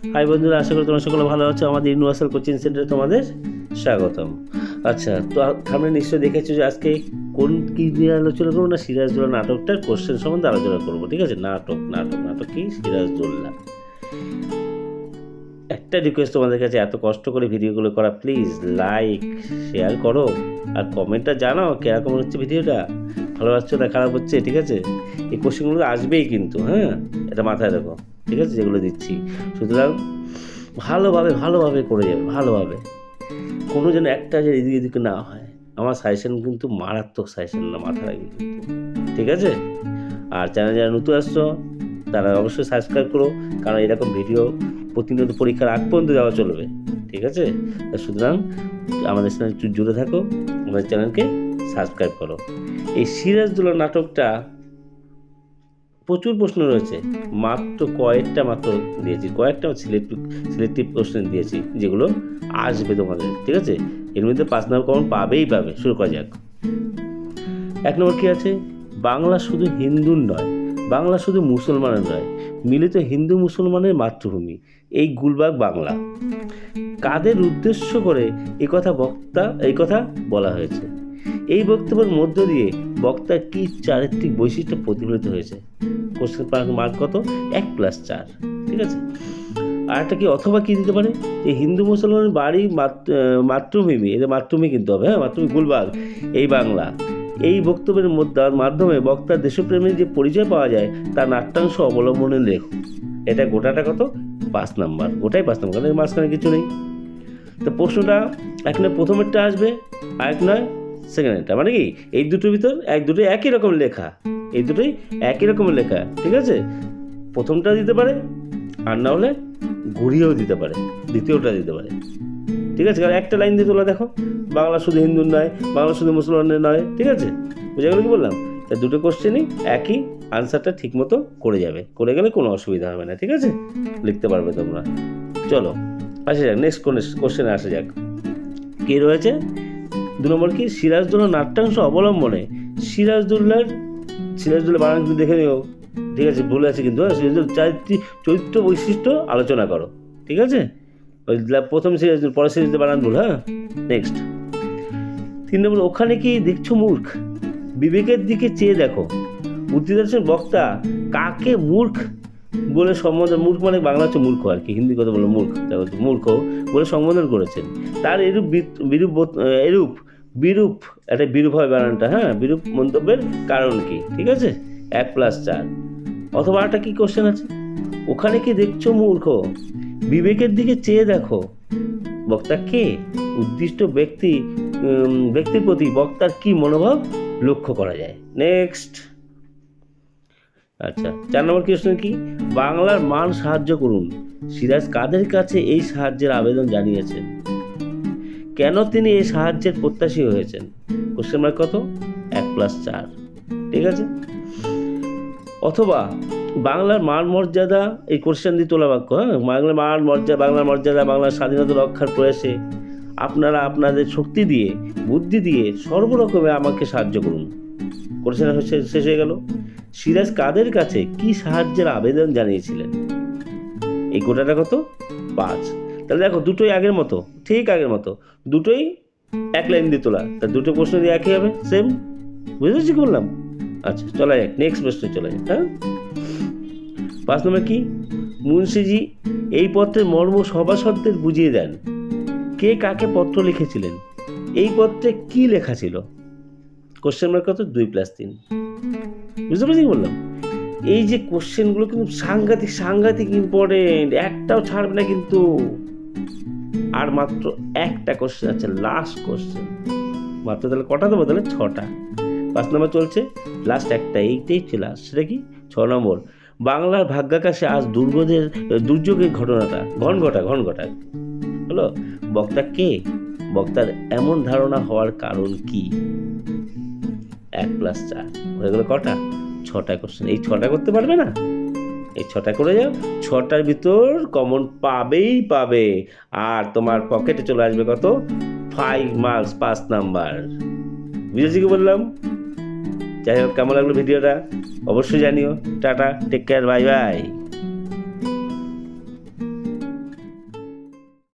High বন্ধুরা, আশা করি তোমরা সকলে ভালো আছো। আমাদের ইউনিভার্সাল কোচিং সেন্টারে তোমাদের স্বাগতম। আচ্ছা, তো আমরা নিশ্চয়ই দেখেছো যে আজকে কী নিয়ে আলোচনা করবো না, সিরাজদৌল্লা নাটকটার কোশ্চেন সম্বন্ধে আলোচনা করবো। ঠিক আছে, নাটক কি সিরাজদৌল্লা। একটা রিকোয়েস্ট তোমাদের কাছে, এত কষ্ট করে ভিডিওগুলো করা, প্লিজ লাইক শেয়ার করো আর কমেন্টটা জানাও কেরকম হচ্ছে ভিডিওটা, ভালো হচ্ছে না খারাপ হচ্ছে। ঠিক আছে, এই কোশ্চেনগুলো আসবেই কিন্তু, হ্যাঁ, এটা মাথায় রাখো। ঠিক আছে, যেগুলো দিচ্ছি, সুতরাং ভালোভাবে করে যাবে, ভালোভাবে, কোনো যেন একটা যে এদিকে এদিকে না হয়। আমার সাজেশন কিন্তু মারাত্মক সাজেশন না, মাথা রাখবে কিন্তু। ঠিক আছে, আর চ্যানেল যারা নতুন আসছো তারা অবশ্যই সাবস্ক্রাইব করো, কারণ এরকম ভিডিও প্রতিনিয়ত পরীক্ষার আগ পর্যন্ত যাওয়া চলবে। ঠিক আছে, সুতরাং আমাদের চ্যানেল একটু জুড়ে থাকো, আমাদের চ্যানেলকে সাবস্ক্রাইব করো। এই সিরাজদৌল্লা নাটকটা প্রচুর প্রশ্ন রয়েছে, কয়েকটা দিয়েছি, কয়েকটা সিলেক্টিভ কোশ্চেন দিয়েছি যেগুলো আসবে তোমাদের। ঠিক আছে, এর মধ্যে 5 নম্বর কমন পাবে। শুরু করা যাক। 1 নম্বর কি আছে? বাংলা শুধু হিন্দুর নয়, বাংলা শুধু মুসলমানের নয়, মিলিত হিন্দু মুসলমানের মাতৃভূমি এই গুলবাগ বাংলা। কাদের উদ্দেশ্য করে এই কথা বলা হয়েছে? এই বক্তব্যের মধ্য দিয়ে বক্তার কি চারিত্রিক বৈশিষ্ট্য প্রতিফলিত হয়েছে? কোশ্চেন মার্ক কত? 1+4। ঠিক আছে, আর একটা কি অথবা কি দিতে পারে? যে হিন্দু মুসলমানের বাড়ি মাতৃভূমি, এদের মাতৃভূমি কিন্তু হবে, হ্যাঁ, মাতৃভূমি গুলবাগ এই বাংলা। এই বক্তব্যের মাধ্যমে বক্তার দেশপ্রেমের যে পরিচয় পাওয়া যায় তার নাট্যাংশ অবলম্বনে লেখো। এটা গোটাটা কত? 5 নাম্বার, গোটাই 5 নাম্বার, কারণ মাঝখানে কিছু নেই। তো প্রশ্নটা এখানে প্রথমেরটা আসবে, আর নয় সেকেন্ডটা, মানে কি এই দুটোর ভিতর দুটোই একই রকম লেখা, এই দুটোই একই রকমের লেখা। ঠিক আছে, প্রথমটা দিতে পারে, আর না হলে ঘুরিয়েও দিতে পারে, দ্বিতীয়টা দিতে পারে। ঠিক আছে, কারণ একটা লাইন দিয়ে তোলা, দেখো, বাংলা শুধু হিন্দুর নয়, বাংলা শুধু মুসলমানের নয়। ঠিক আছে, বুঝে গেল কি বললাম? তা দুটো কোশ্চেনই একই, আনসারটা ঠিক মতো করে গেলে কোনো অসুবিধা হবে না। ঠিক আছে, লিখতে পারবে তোমরা। চলো আসা যাক, নেক্সট কোশ্চেনে আসা যাক। কি রয়েছে? 2 নম্বর কি? সিরাজদৌল্লা নাট্যাংশ অবলম্বনে সিরাজদৌল্লা বানান কিন্তু দেখে নিও। ঠিক আছে, ভুল আছে কিন্তু, চরিত্র বৈশিষ্ট্য আলোচনা করো। ঠিক আছে, ওই প্রথম সিরাজদৌল্লা, পরের সিরাজদৌল্লা বানান ভুল। হ্যাঁ, নেক্সট 3 নম্বর, ওখানে কি দেখছো মূর্খ? বিবেকের দিকে চেয়ে দেখো। বুদ্ধিদর্শন বক্তা কাকে মূর্খ বলে সম্বোধন, মূর্খ মানে বাংলা হচ্ছে মূর্খ আর কি, হিন্দি কথা বলো মূর্খ বলে সম্বোধন করেছেন? তার বিরূপ একটা বিরূপ হয় বানানটা, হ্যাঁ, বিরূপ মন্তব্যের কারণ কি? ঠিক আছে, 1+4। অথবা একটা কি কোশ্চেন আছে? ওখানে কি দেখছো মূর্খ? বিবেকের দিকে চেয়ে দেখো। বক্তা কে? উদ্দিষ্ট ব্যক্তির প্রতি বক্তার কি মনোভাব লক্ষ্য করা যায়? নেক্সট। আচ্ছা, 4 নম্বর কোশ্চেন কি? বাংলার মান সাহায্য করুন। সিরাজ কাদের কাছে এই সাহায্যের আবেদন জানিয়েছেন? কেন তিনি এই সাহায্যের প্রত্যাশী হয়েছেন? কোশ্চেন মার্ক কত? 1+4। ঠিক আছে, অথবা বাংলার মান মর্যাদা, এই কোশ্চেন দিয়ে তোলা বাক্য, হ্যাঁ, বাংলার মর্যাদা, বাংলার স্বাধীনতা রক্ষার প্রয়াসে আপনারা আপনাদের শক্তি দিয়ে, বুদ্ধি দিয়ে সর্বরকমে আমাকে সাহায্য করুন। কোশ্চেন শেষ হয়ে গেল। সিরাজ কাদের কাছে কি সাহায্যের আবেদন জানিয়েছিলেন? এই গোটাটা কত? 5। তাহলে দেখো, দুটোই আগের মতো, ঠিক আগের মতো, দুটোই এক লাইন দিয়ে তোলা, তা দুটো প্রশ্ন দিয়ে একই হবে, সেম। বুঝেছি কি বললাম? আচ্ছা, চলা যাক, নেক্সট প্রশ্নে চলে যাক। হ্যাঁ, 5 নম্বর কি? মুন্সিজি এই পত্রের মর্ম সভাসদদের বুঝিয়ে দেন। কে কাকে পত্র লিখেছিলেন? এই পত্রে কি লেখা ছিল? কোশ্চেন মার্ক কত? 2+3। বুঝতে পারছি কি বললাম? এই যে কোশ্চেনগুলো কিন্তু সাংঘাতিক ইম্পর্টেন্ট, একটাও ছাড়বে না কিন্তু। আর মাত্র একটা কোশ্চেন আছে, লাস্ট কোশ্চেন মাত্র। তাহলে কটা দেবো? তাহলে 6টা। 5 নম্বর চলছে, লাস্ট একটা, এইটাই লাস্ট। সেটা কি? 6 নম্বর, বাংলার ভাগ্যাকাশে আজ দুর্যোগের ঘটনাটা ঘন ঘটা হলো। বক্তা কে? বক্তার এমন ধারণা হওয়ার কারণ কি? 1+4 হয়ে গেল কটা? 6টা কোশ্চেন। এই 6টা করতে পারবে না? এই 6টা করে যাও, 6টার ভিতর কমন পাবে, আর তোমার পকেটে চলে আসবে কত? 5 মার্কস, 5 নাম্বার। বুঝেছি কি বললাম? যাই হোক, কেমন লাগলো ভিডিওটা অবশ্যই জানিও। Tata, take care, bye by.